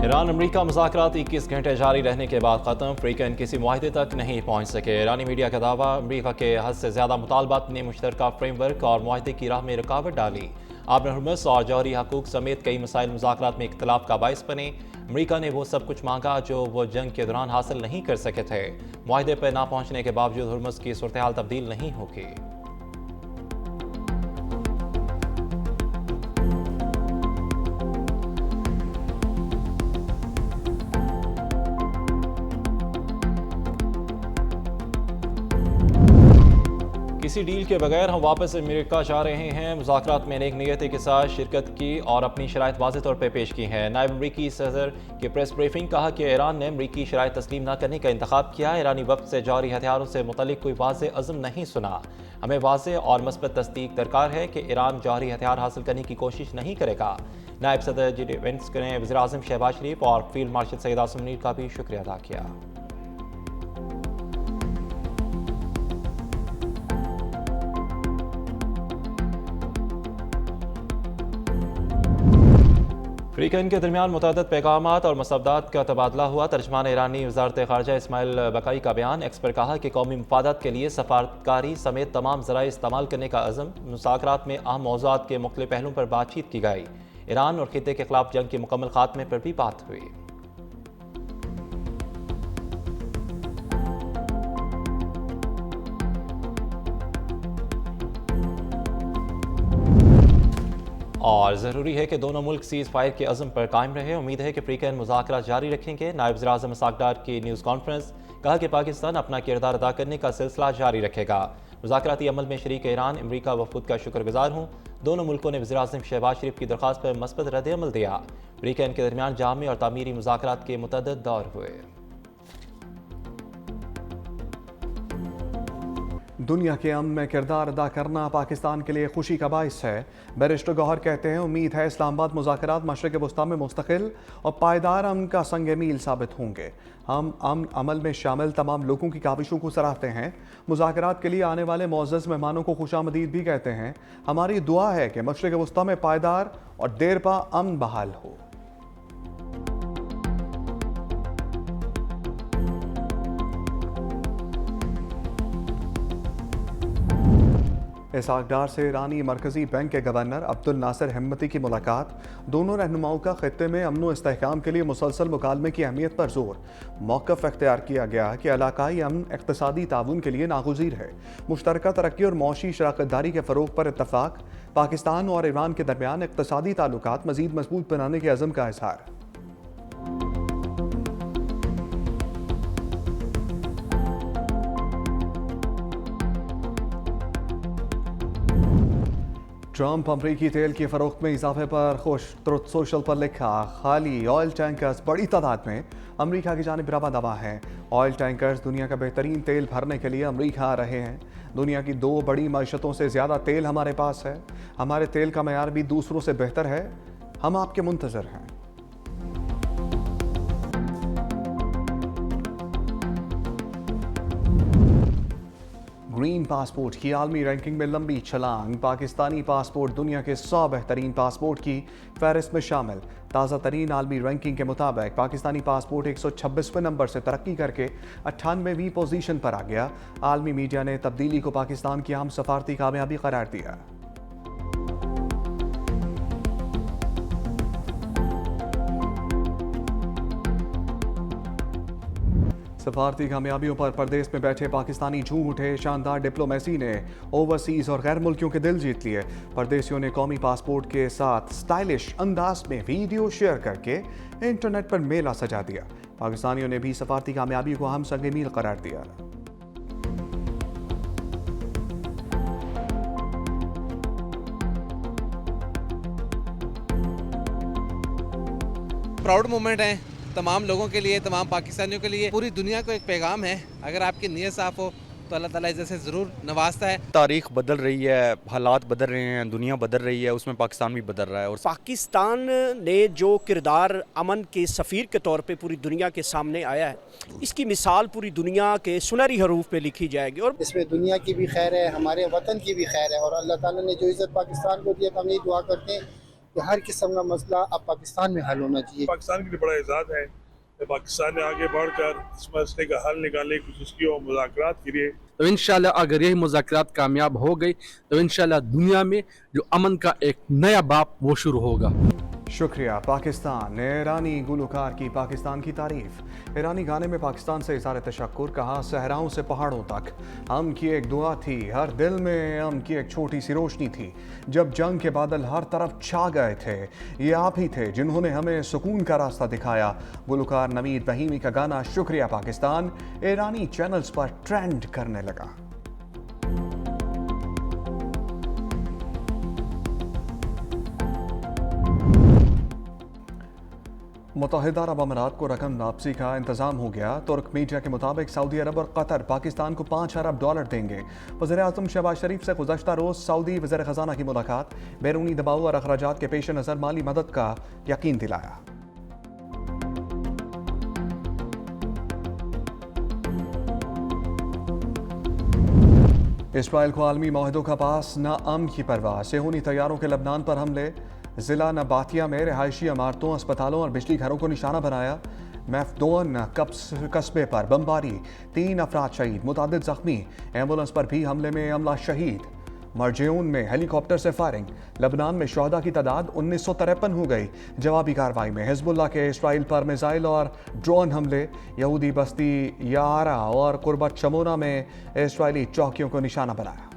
Iran अमरीका मुज़ाकरात 21 घंटे जारी रहने के बाद ख़त्म। फ्रीकन किसी मुआहदे तक नहीं पहुँच सके। ईरानी मीडिया का दावा, अमरीका के हद से ज़्यादा मुतालबात ने मुश्तरका फ्रेमवर्क और मुआहदे की राह में रुकावट डाली। आबर हुर्मुज़ और जौहरी हकूक़ समेत कई मसाइल मुज़ाकरात में इख्तलाफ का बाइस बने। अमरीका ने वो सब कुछ मांगा जो वो जंग के दौरान हासिल नहीं कर सके थे। मुआहदे पर ना पहुँचने के बावजूद हुर्मुज़ की सूरत हाल तब्दील नहीं होगी। किसी डील के बगैर हम वापस अमेरिका जा रहे हैं। मुज़ाकरात में नेक नीयती के साथ शिरकत की और अपनी शराइत वाज़ेह तौर पर पेश की हैं। नायब अमरीकी सदर की प्रेस ब्रीफिंग, कहा कि ईरान ने अमरीकी शराइत तस्लीम न करने का इंतखाब किया। ईरानी वक्त से जारी हथियारों से मुतल्लिक कोई वाज़ेह अज़्म नहीं सुना। हमें वाज़ेह और मस्बत तस्दीक दरकार है कि ईरान जौहरी हथियार हासिल करने की कोशिश नहीं करेगा। नायब सदर जी वेंस ने वज़ीर आज़म शहबाज शरीफ और फील्ड मार्शल सैयद आसिम मुनीर का भी शुक्रिया अदा किया। फ्रीकन के दरमियान मुतअद्दिद पैगामात और मसवदात का तबादला हुआ। तर्जमान ईरानी वज़ारत ख़ारजा इस्माइल बकाई का बयान, एक्स पर कहा कि कौमी मफादात के लिए सफारतकारी समेत तमाम ज़राए इस्तेमाल करने का अज़म। मुज़ाकरात में अहम मौज़ूआत के मुख्तलिफ पहलुओं पर बातचीत की गई। ईरान और खित्ते के खिलाफ जंग के मुकम्मल खात्मे पर भी बात हुई। और ज़रूरी है कि दोनों मुल्क सीज़ फायर के अज़म पर कायम रहे। उम्मीद है कि फ्रीकन मुज़ाकरात जारी रखेंगे। नायब वज़ीर आज़म इसहाक़ डार की न्यूज़ कॉन्फ्रेंस, कहा कि पाकिस्तान अपना किरदार अदा करने का सिलसिला जारी रखेगा। मुज़ाकराती अमल में शरीक ईरान अमरीका वफ़द का शुक्रगुजार हूँ। दोनों मुल्कों ने वज़ीर आज़म शहबाज शरीफ की दरख्वास्त पर मस्बत रद्द-ए-अमल दिया। फ्रीकन के दरमियान जामी और तामीरी मुज़ाकरात के मुतअद्दिद दौर हुए। दुनिया के अमन में किरदार अदा करना पाकिस्तान के लिए खुशी का बाइस है। बैरिस्टर गौहर कहते हैं, उम्मीद है इस्लामाबाद मुज़ाकरात मशरिक़ वस्ता में मुस्तकिल और पायदार अमन का संग मील साबित होंगे। हम अमन अमल में शामिल तमाम लोगों की काविशों को सराहते हैं। मुज़ाकरात के लिए आने वाले मुअज़्ज़ज़ मेहमानों को खुशामदीद भी कहते हैं। हमारी दुआ है कि मशरिक़ वस्ता में पायदार और देरपा अमन बहाल हो। इसहाक़ डार से ईरानी मरकज़ी बैंक के गवर्नर अब्दुल नासिर हिम्मती की मुलाकात। दोनों रहनुमाओं का खित्ते में अमन व इस्तेहकाम के लिए मुसलसल मुकालमे की अहमियत पर जोर। मौक़िफ़ इख्तियार किया गया कि इलाकाई अमन इक़्तिसादी ताउन के लिए नागुज़ीर है। मुश्तरका तरक्की और मौशी शराकतदारी के फ़रोग़ पर इत्तफ़ाक़। पाकिस्तान और ईरान के दरमियान इक़्तिसादी ताल्लुकात मज़ीद मज़बूत बनाने के अज़म का इज़हार। ट्रंप अमरीकी तेल की फ़रोख्त में इजाफे पर खुश। ट्रुथ सोशल पर लिखा, खाली ऑयल टैंकर्स बड़ी तादाद में अमरीका की जानिब रवा दवा हैं। ऑयल टैंकर्स दुनिया का बेहतरीन तेल भरने के लिए अमरीका आ रहे हैं। दुनिया की दो बड़ी मईशतों से ज़्यादा तेल हमारे पास है। हमारे तेल का मयार भी दूसरों से बेहतर है। हम आपके मुंतज़र हैं। ग्रीन पासपोर्ट की आलमी रैंकिंग में लंबी छलांग। पाकिस्तानी पासपोर्ट दुनिया के 100 बेहतरीन पासपोर्ट की फहरिस्त में शामिल। ताज़ा तरीन आलमी रैंकिंग के मुताबिक पाकिस्तानी पासपोर्ट 126वें नंबर से तरक्की करके 98वीं पोजीशन पर आ गया। आलमी मीडिया ने तब्दीली को पाकिस्तान की अहम सफारती कामयाबी करार दिया। सफारती कामयाबियों पर परदेश में बैठे पाकिस्तानी झूम उठे। शानदार डिप्लोमेसी ने ओवरसीज और गैर मुल्कियों के दिल जीत लिए। परदेशियों ने कौमी पासपोर्ट के साथ स्टाइलिश अंदाज में वीडियो शेयर करके इंटरनेट पर मेला सजा दिया। पाकिस्तानियों ने भी सफारती कामयाबी को अहम संग मील करार दिया। प्राउड मोमेंट है तमाम लोगों के लिए, तमाम पाकिस्तानियों के लिए, पूरी दुनिया को एक पैगाम है। अगर आपकी नीयत साफ हो तो अल्लाह ताला इज्जत से ज़रूर नवाजता है। तारीख बदल रही है, हालात बदल रहे हैं, दुनिया बदल रही है, उसमें पाकिस्तान भी बदल रहा है। और पाकिस्तान ने जो किरदार अमन के सफ़ीर के तौर पे पूरी दुनिया के सामने आया है, इसकी मिसाल पूरी दुनिया के सुनहरी हरूफ पे लिखी जाएगी। और इसमें दुनिया की भी खैर है, हमारे वतन की भी खैर है। और अल्लाह ताला ने जो इज़्ज़त पाकिस्तान को दी है, हम ये दुआ करते हैं कि हर किस्म का मसला अब पाकिस्तान में हल होना चाहिए। पाकिस्तान के लिए बड़ा एजाज़ है कि पाकिस्तान ने आगे बढ़कर इस मसले का हल निकालने की कोशिश की और मुज़ाकरात के लिए। तो इंशाल्लाह अगर यही मुज़ाकरात कामयाब हो गई तो इंशाल्लाह दुनिया में जो अमन का एक नया बाब वो शुरू होगा। शुक्रिया। पाकिस्तान ने ईरानी गुलकार की पाकिस्तान की तारीफ। ईरानी गाने में पाकिस्तान से इज़हार तशक्कुर, कहा सहराओं से पहाड़ों तक अमन की एक दुआ थी, हर दिल में अमन की एक छोटी सी रोशनी थी। जब जंग के बादल हर तरफ छा गए थे, ये आप ही थे जिन्होंने हमें सुकून का रास्ता दिखाया। गुलकार नवीद रहीमी का गाना शुक्रिया पाकिस्तान ईरानी चैनल्स पर ट्रेंड करने लगा। मुत्तहिदा अरब अमारात को रकम वापसी का इंतजाम हो गया। तुर्क मीडिया के मुताबिक सऊदी अरब और कतर पाकिस्तान को $5 अरब देंगे। वज़ीर आज़म शहबाज शरीफ से गुज़श्ता रोज़ सऊदी वज़ीर ख़ज़ाना की मुलाकात, बैरूनी दबाव और अखराजात के पेश नज़र माली मदद का यकीन दिलाया। इसराइल को आलमी माहिदों का पास न अमन की परवाह, सेहूनी तैयारों के लबनान पर हमले, ज़िला नबातिया में रहायशी इमारतों, अस्पतालों और बिजली घरों को निशाना बनाया। मैफदोन कस्बे पर बमबारी, 3 अफराद शहीद, मुतादिद जख्मी। एम्बुलेंस पर भी हमले में अमला शहीद। मरजेऊन में हेलीकॉप्टर से फायरिंग, लबनान में शहदा की तादाद 1953 हो गई। जवाबी कार्रवाई में हिजबुल्लाह के इसराइल पर मिसाइल और ड्रोन हमले। यहूदी बस्ती यारा और कुर्बत शमोना में इसराइली चौकियों को निशाना बनाया।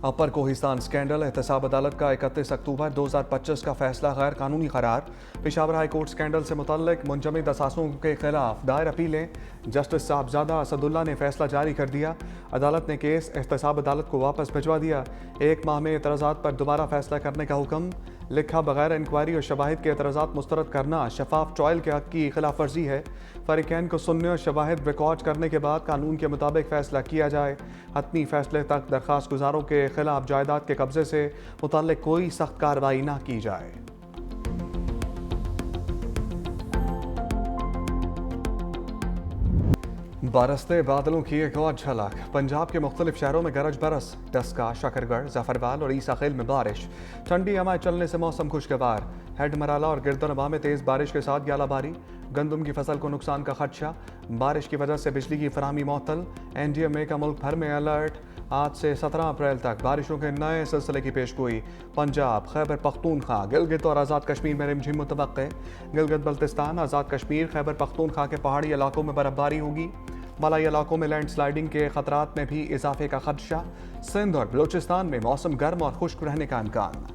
अपर कोहिस्तान स्कैंडल, एहतसाब अदालत का 31 अक्टूबर 2025 का फैसला गैर कानूनी करार। पेशावर हाई कोर्ट स्कैंडल से मुतल्लिक मुंजमद असासों के खिलाफ दायर अपीलें, जस्टिस साहबजादा असदुल्ला ने फैसला जारी कर दिया। अदालत ने केस एहतसाब अदालत को वापस भिजवा दिया। 1 माह में एतराज़ात पर दोबारा फैसला करने का हुक्म। लिखा, बगैर इंक्वायरी और शवाहिद के एतराज़ात मुस्तरद करना शफाफ ट्रायल के हक़ की खिलाफ वर्जी है। फ़रीक़ैन को सुनने और शवाहिद रिकॉर्ड करने के बाद कानून के मुताबिक फ़ैसला किया जाए। हतमी फ़ैसले तक दरख्वास्त गुजारों के खिलाफ जायदाद के कब्ज़े से मुताल्लिक कोई सख्त कार्रवाई ना की जाए। बरसते बादलों की एक और झलक। पंजाब के मुख्तलिफ शहरों में गरज बरस, डस्का, शकरगढ़, जफरवाल और ईसा खेल में बारिश। ठंडी हवाएं चलने से मौसम खुशगवार। हेड मराला और गिरदनवा में तेज़ बारिश के साथ ग्यालाबारी। गंदम की फसल को नुकसान का खदशा। बारिश की वजह से बिजली की फराहमी मुअत्तल। NDMA का मुल्क भर में अलर्ट। आज से 17 अप्रैल तक बारिशों के नए सिलसिले की पेशगोई। पंजाब, खैबर पख्तूनख्वा, गिलगित और आज़ाद कश्मीर में रिमझिम मुतवक्के। गिलगित बल्तिस्तान, आज़ाद कश्मीर, खैबर पख्तूनख्वा के पहाड़ी इलाकों में बर्फबारी होगी। मलाई इलाकों में लैंडस्लाइडिंग के खतरात में भी इजाफे का खदशा। सिंध और बलूचिस्तान में मौसम गर्म और खुश्क रहने का इम्कान।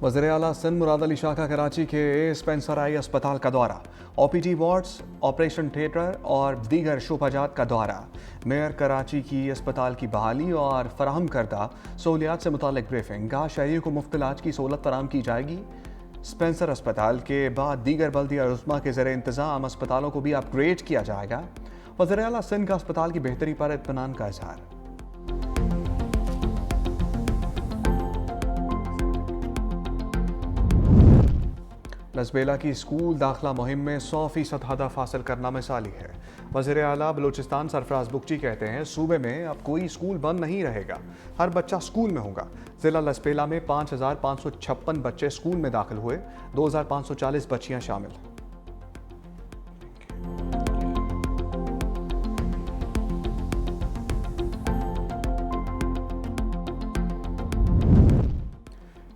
वज़ीर आला सिंध मुराद अली शाह का कराची के स्पेंसर आई अस्पताल का दौरा। OPD वार्ड्स, ऑपरेशन थिएटर और दीगर शोबाजात का दौरा। मेयर कराची की अस्पताल की बहाली और फराहम करदा सहूलियात से मुतालिक ब्रीफिंग। कहा, शहरियों को मुफ्त इलाज की सहूलत फराहम की जाएगी। स्पेंसर अस्पताल के बाद दीगर बल्दिया उस्मा के ज़रिए इंतज़ाम अस्पतालों को भी अपग्रेड किया जाएगा। वज़ीर आला सिंध का अस्पताल की बेहतरी पर इत्मीनान का इज़हार। लसबेला की स्कूल दाखिला मुहिम में 100% हदफ हासिल करना मिसाली है। वज़ीर आला बलूचिस्तान सरफराज बुगची कहते हैं, सूबे में अब कोई स्कूल बंद नहीं रहेगा, हर बच्चा स्कूल में होगा। ज़िला लसबेला में 5556 बच्चे स्कूल में दाखिल हुए, 2540 बच्चियां शामिल।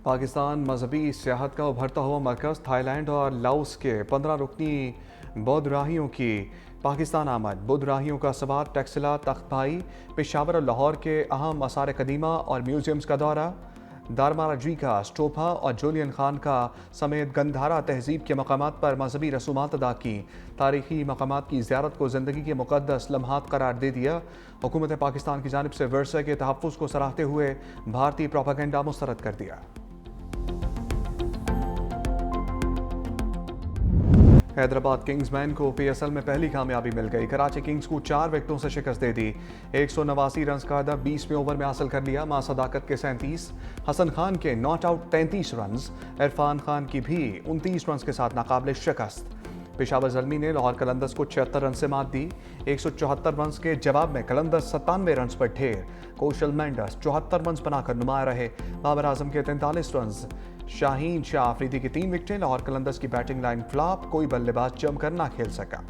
पाकिस्तान मजहबी सियाहत का उभरता हुआ मरकज़। थाईलैंड और लाओस के 15 रुकनी बौद्ध राहियों की पाकिस्तान आमद। बौद्ध राहियों का सवात, टैक्सिला, तख्त भाई, पेशावर और लाहौर के अहम आसार कदीमा और म्यूज़ियम्स का दौरा। दारमारा जी का, स्टोफा और जूलियन खान का समेत गंधारा तहजीब के मकामात पर मजहबी रसूमात अदा की। तारीखी मकामात की ज़ियारत को ज़िंदगी के मुक़द्दस लम्हात करार दे दिया। हुकूमत पाकिस्तान की जानिब से विरसे के तहफ़्फ़ुज़ को सराहते हुए भारतीय प्रोपेगेंडा मुस्तरद कर दिया। हैदराबाद किंग्समैन को पीएसएल में पहली कामयाबी मिल गई। कराची किंग्स को 4 विकेटों से शिकस्त दे दी। 189 रन का अहदा 20वें ओवर में हासिल कर लिया। मां सदाकत के 37, हसन खान के not out 33 run, Irfan Khan की भी 29 रन के साथ नाकाबिले शिकस्त। पेशावर ज़ल्मी ने लाहौर कलंदर्स को 76 रन से मात दी। 174 रन के जवाब में कलंदर्स 97 रन पर ढेर। कौशल मेंडस 74 रन बनाकर नुमाया रहे। बाबर आजम के 43 रन, शाहीन शाह आफरीदी की 3 विकेटें। लाहौर कलंदर्स की बैटिंग लाइन फ्लॉप, कोई बल्लेबाज जमकर ना खेल सका।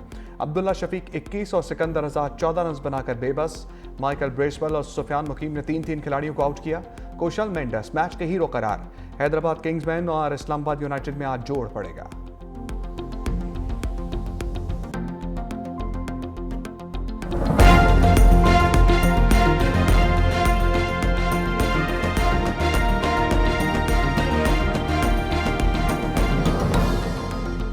अब्दुल्ला शफीक 21 और सिकंदर आजाद 14 रन बनाकर बेबस। माइकल ब्रेसवेल और सुफियान मुकीम ने 3-3 खिलाड़ियों को आउट किया। कौशल मेंडस मैच के हीरो करार। हैदराबाद किंग्समैन और इस्लामाबाद यूनाइटेड में आज जोड़ पड़ेगा।